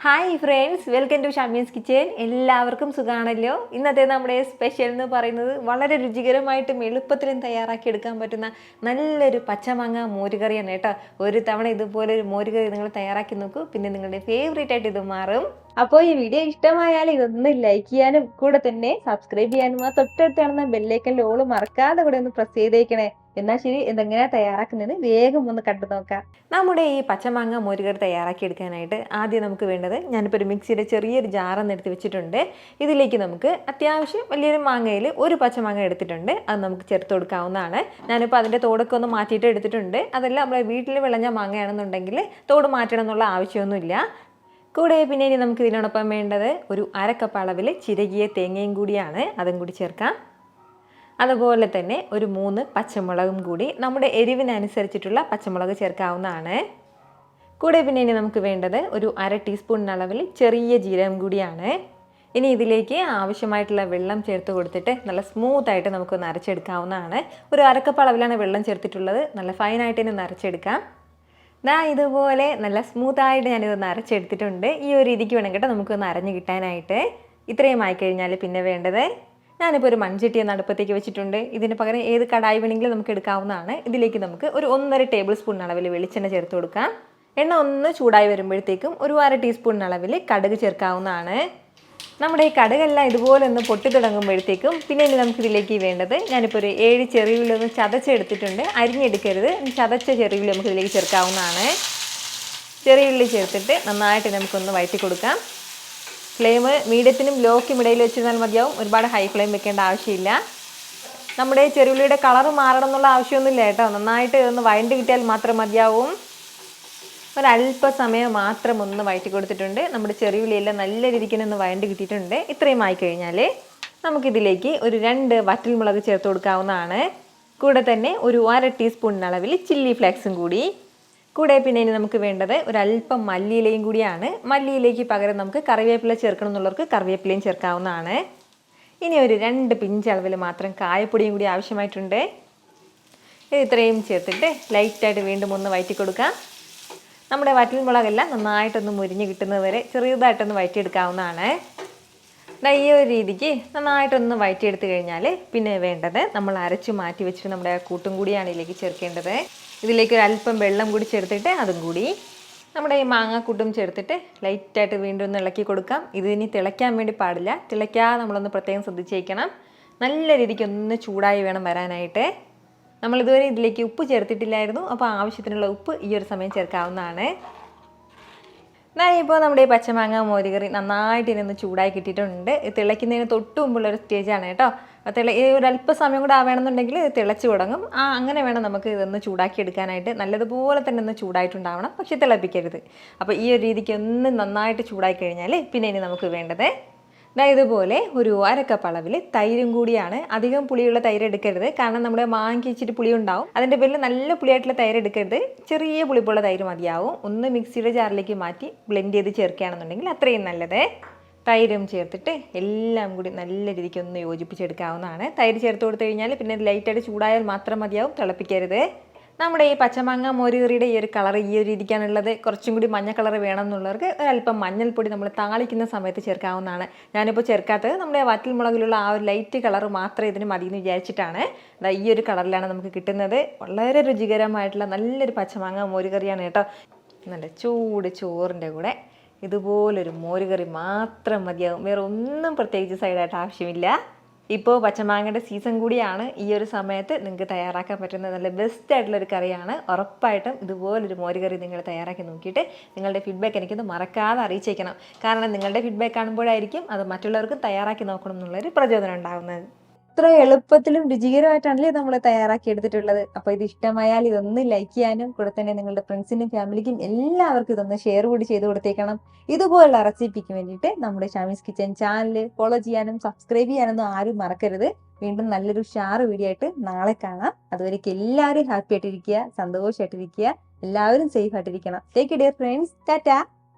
Hi friends, welcome to Shamees kitchen. എല്ലാവർക്കും സുഖമാണല്ലോ. ഇന്നത്തെ നമ്മുടെ സ്പെഷ്യൽ എന്ന് പറയുന്നത് വളരെ രുചികരമായിട്ടും എളുപ്പത്തിലും തയ്യാറാക്കി എടുക്കാൻ പറ്റുന്ന നല്ലൊരു പച്ചമാങ്ങ മോരുകറിയാണ് കേട്ടോ. ഒരു തവണ ഇതുപോലെ ഒരു മോരുകറി നിങ്ങൾ തയ്യാറാക്കി നോക്കൂ, പിന്നെ നിങ്ങളുടെ ഫേവറേറ്റ് ആയിട്ട് ഇത് മാറും. അപ്പോൾ ഈ വീഡിയോ ഇഷ്ടമായാൽ ഇതൊന്ന് ലൈക്ക് ചെയ്യാനും കൂടെ തന്നെ സബ്സ്ക്രൈബ് ചെയ്യാനും ആ തൊട്ടടുത്ത് കാണുന്ന ബെല്ലൈക്കൻ്റെ ഓള് മറക്കാതെ കൂടെ ഒന്ന് പ്രസ് ചെയ്തേക്കണേ. എന്നാൽ ശരി, ഇതെങ്ങനെയാണ് തയ്യാറാക്കുന്നത് വേഗം ഒന്ന് കണ്ടു നോക്കാം. നമ്മുടെ ഈ പച്ചമാങ്ങ മോരുകറി തയ്യാറാക്കി എടുക്കാനായിട്ട് ആദ്യം നമുക്ക് വേണ്ടത്, ഞാനിപ്പോൾ ഒരു മിക്സിയുടെ ചെറിയൊരു ജാറൊന്ന് എടുത്ത് വെച്ചിട്ടുണ്ട്. ഇതിലേക്ക് നമുക്ക് അത്യാവശ്യം വലിയൊരു മാങ്ങയിൽ ഒരു പച്ചമാങ്ങ എടുത്തിട്ടുണ്ട്, അത് നമുക്ക് ചേർത്ത് കൊടുക്കാവുന്നതാണ്. ഞാനിപ്പോൾ അതിൻ്റെ തോടൊക്കെ ഒന്ന് മാറ്റിയിട്ട് എടുത്തിട്ടുണ്ട്. അതല്ല നമ്മളെ വീട്ടിൽ വിളഞ്ഞ മാങ്ങയാണെന്നുണ്ടെങ്കിൽ തോട് മാറ്റണം എന്നുള്ള ആവശ്യമൊന്നുമില്ല. കൂടെ പിന്നെ ഇനി നമുക്ക് ഇതിനോടൊപ്പം വേണ്ടത് ഒരു അരക്കപ്പ് അളവിൽ ചിരകിയ തേങ്ങയും കൂടിയാണ്, അതും കൂടി ചേർക്കാം. അതുപോലെ തന്നെ ഒരു 3 പച്ചമുളകും കൂടി, നമ്മുടെ എരിവിനനുസരിച്ചിട്ടുള്ള പച്ചമുളക് ചേർക്കാവുന്നതാണ്. കൂടെ പിന്നെ ഇനി നമുക്ക് വേണ്ടത് ഒരു 1/2 ടീസ്പൂൺ അളവിൽ ചെറിയ ജീരകം കൂടിയാണ്. ഇനി ഇതിലേക്ക് ആവശ്യമായിട്ടുള്ള വെള്ളം ചേർത്ത് കൊടുത്തിട്ട് നല്ല സ്മൂത്തായിട്ട് നമുക്കൊന്ന് അരച്ചെടുക്കാവുന്നതാണ്. ഒരു അരക്കപ്പ് അളവിലാണ് വെള്ളം ചേർത്തിട്ടുള്ളത്. നല്ല ഫൈനായിട്ട് തന്നെ ഒന്ന് അരച്ചെടുക്കാം. ഇതുപോലെ നല്ല സ്മൂത്തായിട്ട് ഞാനിതൊന്ന് അരച്ചെടുത്തിട്ടുണ്ട്. ഈ ഒരു രീതിക്ക് വേണം കേട്ടോ നമുക്കൊന്ന് അരഞ്ഞ് കിട്ടാനായിട്ട്. ഇത്രയും ആയിക്കഴിഞ്ഞാൽ പിന്നെ വേണ്ടത്, ഞാനിപ്പോൾ ഒരു മൺചട്ടി ഒന്ന് അടുപ്പത്തേക്ക് വെച്ചിട്ടുണ്ട്. ഇതിന് പകരം ഏത് കടായി വേണമെങ്കിലും നമുക്ക് എടുക്കാവുന്നതാണ്. ഇതിലേക്ക് നമുക്ക് ഒരു 1.5 ടേബിൾ സ്പൂൺ അളവിൽ വെളിച്ചെണ്ണ ചേർത്ത് കൊടുക്കാം. എണ്ണ ഒന്ന് ചൂടായി വരുമ്പോഴത്തേക്കും ഒരു 1/2 ടീസ്പൂൺ അളവിൽ കടുക് ചേർക്കാവുന്നതാണ്. നമ്മുടെ ഈ കടുകെല്ലാം ഇതുപോലെ ഒന്ന് പൊട്ടി തുടങ്ങുമ്പോഴത്തേക്കും പിന്നെ ഇനി നമുക്കിതിലേക്ക് വേണ്ടത്, ഞാനിപ്പോൾ ഒരു 7 ചെറിയുള്ളി ഒന്ന് ചതച്ചെടുത്തിട്ടുണ്ട്. അരിഞ്ഞെടുക്കരുത്, ചതച്ച ചെറിയുള്ളി നമുക്ക് ഇതിലേക്ക് ചേർക്കാവുന്നതാണ്. ചെറിയുള്ളി ചേർത്തിട്ട് നന്നായിട്ട് നമുക്കൊന്ന് വഴറ്റി കൊടുക്കാം. ഫ്ലെയിം മീഡിയത്തിനും ലോക്കും ഇടയിൽ വെച്ചിരുന്നാൽ മതിയാവും. ഒരുപാട് ഹൈ ഫ്ലെയിം വെക്കേണ്ട ആവശ്യമില്ല. നമ്മുടെ ചെറുള്ളിയുടെ കളറ് മാറണം എന്നുള്ള ആവശ്യമൊന്നുമില്ല കേട്ടോ. നന്നായിട്ട് ഒന്ന് വഴണ്ട് കിട്ടിയാൽ മാത്രം മതിയാവും. ഒരല്പസമയം മാത്രം ഒന്ന് വഴറ്റി കൊടുത്തിട്ടുണ്ട്. നമ്മുടെ ചെറിയുള്ളിയെല്ലാം നല്ല രീതിക്ക് ഒന്ന് വഴണ്ട് കിട്ടിയിട്ടുണ്ട്. ഇത്രയും ആയിക്കഴിഞ്ഞാൽ നമുക്കിതിലേക്ക് ഒരു 2 വറ്റൽമുളക് ചേർത്ത് കൊടുക്കാവുന്നതാണ്. കൂടെ തന്നെ ഒരു 1/2 ടീസ്പൂൺ അളവിൽ ചില്ലി ഫ്ലേക്സും കൂടി. കൂടെ പിന്നെ ഇനി നമുക്ക് വേണ്ടത് ഒരല്പം മല്ലിയിലയും കൂടിയാണ്. മല്ലിയിലേക്ക് പകരം നമുക്ക് കറിവേപ്പില ചേർക്കണം എന്നുള്ളവർക്ക് കറിവേപ്പിലയും ചേർക്കാവുന്നതാണ്. ഇനി ഒരു 2 പിഞ്ച് അളവിൽ മാത്രം കായപ്പൊടിയും കൂടി ആവശ്യമായിട്ടുണ്ട്. ഇത്രയും ചേർത്തിട്ട് ലൈറ്റായിട്ട് വീണ്ടും ഒന്ന് വഴറ്റി കൊടുക്കാം. നമ്മുടെ വറ്റൽമുളകെല്ലാം നന്നായിട്ടൊന്ന് മുരിഞ്ഞ് കിട്ടുന്നത് വരെ ചെറുതായിട്ടൊന്ന് വഴറ്റിയെടുക്കാവുന്നതാണ്. ഈ ഒരു രീതിക്ക് നന്നായിട്ടൊന്ന് വഴറ്റിയെടുത്ത് കഴിഞ്ഞാൽ പിന്നെ വേണ്ടത്, നമ്മൾ അരച്ച് മാറ്റി വെച്ചിട്ട് നമ്മുടെ കൂട്ടും കൂടിയാണ് ഇതിലേക്ക് ചേർക്കേണ്ടത്. ഇതിലേക്ക് ഒരല്പം വെള്ളം കൂടി ചേർത്തിട്ട് അതും കൂടി നമ്മുടെ ഈ മാങ്ങാക്കൂട്ടും ചേർത്തിട്ട് ലൈറ്റായിട്ട് വീണ്ടും ഒന്ന് ഇളക്കി കൊടുക്കാം. ഇതിനി തിളയ്ക്കാൻ വേണ്ടി പാടില്ല, തിളയ്ക്കാതെ നമ്മളൊന്ന് പ്രത്യേകം ശ്രദ്ധിച്ചേക്കണം. നല്ല രീതിക്ക് ഒന്ന് ചൂടായി വേണം വരാനായിട്ട്. നമ്മളിതുവരെ ഇതിലേക്ക് ഉപ്പ് ചേർത്തിട്ടില്ലായിരുന്നു, അപ്പോൾ ആവശ്യത്തിനുള്ള ഉപ്പ് ഈ ഒരു സമയം ചേർക്കാവുന്നതാണ്. ഇപ്പോൾ നമ്മുടെ ഈ പച്ചമാങ്ങ മോരുകറി നന്നായിട്ട് ഇതിനൊന്ന് ചൂടായി കിട്ടിയിട്ടുണ്ട്. തിളയ്ക്കുന്നതിന് തൊട്ട് മുമ്പുള്ളൊരു സ്റ്റേജാണ് കേട്ടോ. ഒരല്പസമയം കൂടെ ആവണമെന്നുണ്ടെങ്കിൽ ഇത് തിളച്ച് തുടങ്ങും. അങ്ങനെ വേണം നമുക്ക് ഇതൊന്ന് ചൂടാക്കി എടുക്കാനായിട്ട്. നല്ലതുപോലെ തന്നെ ഒന്ന് ചൂടായിട്ടുണ്ടാവണം, പക്ഷേ തിളപ്പിക്കരുത്. അപ്പോൾ ഈ ഒരു രീതിക്ക് ഒന്ന് നന്നായിട്ട് ചൂടായി കഴിഞ്ഞാൽ പിന്നെ ഇനി നമുക്ക് വേണ്ടത്, ഇതുപോലെ ഒരു 1/2 കപ്പ് അളവിൽ തൈരും കൂടിയാണ്. അധികം പുളിയുള്ള തൈര് എടുക്കരുത്, കാരണം നമ്മുടെ മാങ്ങയ്ക്ക് ഇച്ചിരി പുളി ഉണ്ടാവും. അതിൻ്റെ പേരിൽ നല്ല പുളിയായിട്ടുള്ള തൈര് എടുക്കരുത്, ചെറിയ പുളിപ്പുള്ള തൈര് മതിയാവും. ഒന്ന് മിക്സിയുടെ ജാറിലേക്ക് മാറ്റി ബ്ലെൻഡ് ചെയ്ത് ചേർക്കുകയാണെന്നുണ്ടെങ്കിൽ അത്രയും നല്ലത്. തൈരും ചേർത്തിട്ട് എല്ലാം കൂടി നല്ല രീതിക്ക് ഒന്ന് യോജിപ്പിച്ചെടുക്കാവുന്നതാണ്. തൈര് ചേർത്ത് കൊടുത്തു കഴിഞ്ഞാൽ പിന്നെ ലൈറ്റായിട്ട് ചൂടായാൽ മാത്രം മതിയാവും, തിളപ്പിക്കരുത്. നമ്മുടെ ഈ പച്ചമാങ്ങ മോരുകറിയുടെ ഈ ഒരു കളർ ഈ ഒരു രീതിക്കാണുള്ളത്. കുറച്ചും കൂടി മഞ്ഞ കളർ വേണം എന്നുള്ളവർക്ക് ഒരല്പം മഞ്ഞൾപ്പൊടി നമ്മൾ താളിക്കുന്ന സമയത്ത് ചേർക്കാവുന്നതാണ്. ഞാനിപ്പോൾ ചേർക്കാത്തത് നമ്മുടെ വറ്റൽമുളകിലുള്ള ആ ഒരു ലൈറ്റ് കളർ മാത്രമേ ഇതിന് മതിയെന്ന് വിചാരിച്ചിട്ടാണ്. ഈ ഒരു കളറിലാണ് നമുക്ക് കിട്ടുന്നത്. വളരെ രുചികരമായിട്ടുള്ള നല്ലൊരു പച്ചമാങ്ങ മോരുകറിയാണ് കേട്ടോ. നല്ല ചൂട് ചോറിൻ്റെ കൂടെ ഇതുപോലൊരു മോരുകറി മാത്രം മതിയാവും, വേറെ ഒന്നും പ്രത്യേകിച്ച് സൈഡായിട്ട് ആവശ്യമില്ല. ഇപ്പോൾ പച്ചമാങ്ങയുടെ സീസൺ കൂടിയാണ്. ഈ ഒരു സമയത്ത് നിങ്ങൾക്ക് തയ്യാറാക്കാൻ പറ്റുന്ന നല്ല ബെസ്റ്റ് ആയിട്ടുള്ളൊരു കറിയാണ്. ഉറപ്പായിട്ടും ഇതുപോലൊരു മോരുകറി നിങ്ങൾ തയ്യാറാക്കി നോക്കിയിട്ട് നിങ്ങളുടെ ഫീഡ്ബാക്ക് എനിക്കൊന്ന് മറക്കാതെ അറിയിച്ചേക്കണം. കാരണം നിങ്ങളുടെ ഫീഡ്ബാക്ക് കാണുമ്പോഴായിരിക്കും അത് മറ്റുള്ളവർക്കും തയ്യാറാക്കി നോക്കണം എന്നുള്ളൊരു പ്രചോദനം ഉണ്ടാകുന്നത്. ഇത്ര എളുപ്പത്തിലും രുചികരമായിട്ടാണല്ലേ നമ്മൾ തയ്യാറാക്കി എടുത്തിട്ടുള്ളത്. അപ്പോൾ ഇത് ഇഷ്ടമായാൽ ഇതൊന്ന് ലൈക്ക് ചെയ്യാനും കൂടെ തന്നെ നിങ്ങളുടെ ഫ്രണ്ട്സിനും ഫാമിലിക്കും എല്ലാവർക്കും ഇതൊന്ന് ഷെയർ കൂടി ചെയ്ത് കൊടുത്തേക്കണം. ഇതുപോലുള്ള റെസിപ്പിക്ക് വേണ്ടിയിട്ട് നമ്മുടെ ഷമീസ് കിച്ചൻ ചാനൽ ഫോളോ ചെയ്യാനും സബ്സ്ക്രൈബ് ചെയ്യാനൊന്നും ആരും മറക്കരുത്. വീണ്ടും നല്ലൊരു ഷാറ് വീഡിയോ ആയിട്ട് നാളെ കാണാം. അതുവരേക്ക് എല്ലാവരും ഹാപ്പി ആയിട്ടിരിക്കുക, സന്തോഷമായിട്ടിരിക്കുക, എല്ലാവരും സേഫ് ആയിട്ടിരിക്കണം. Take care friends. ടാറ്റാ.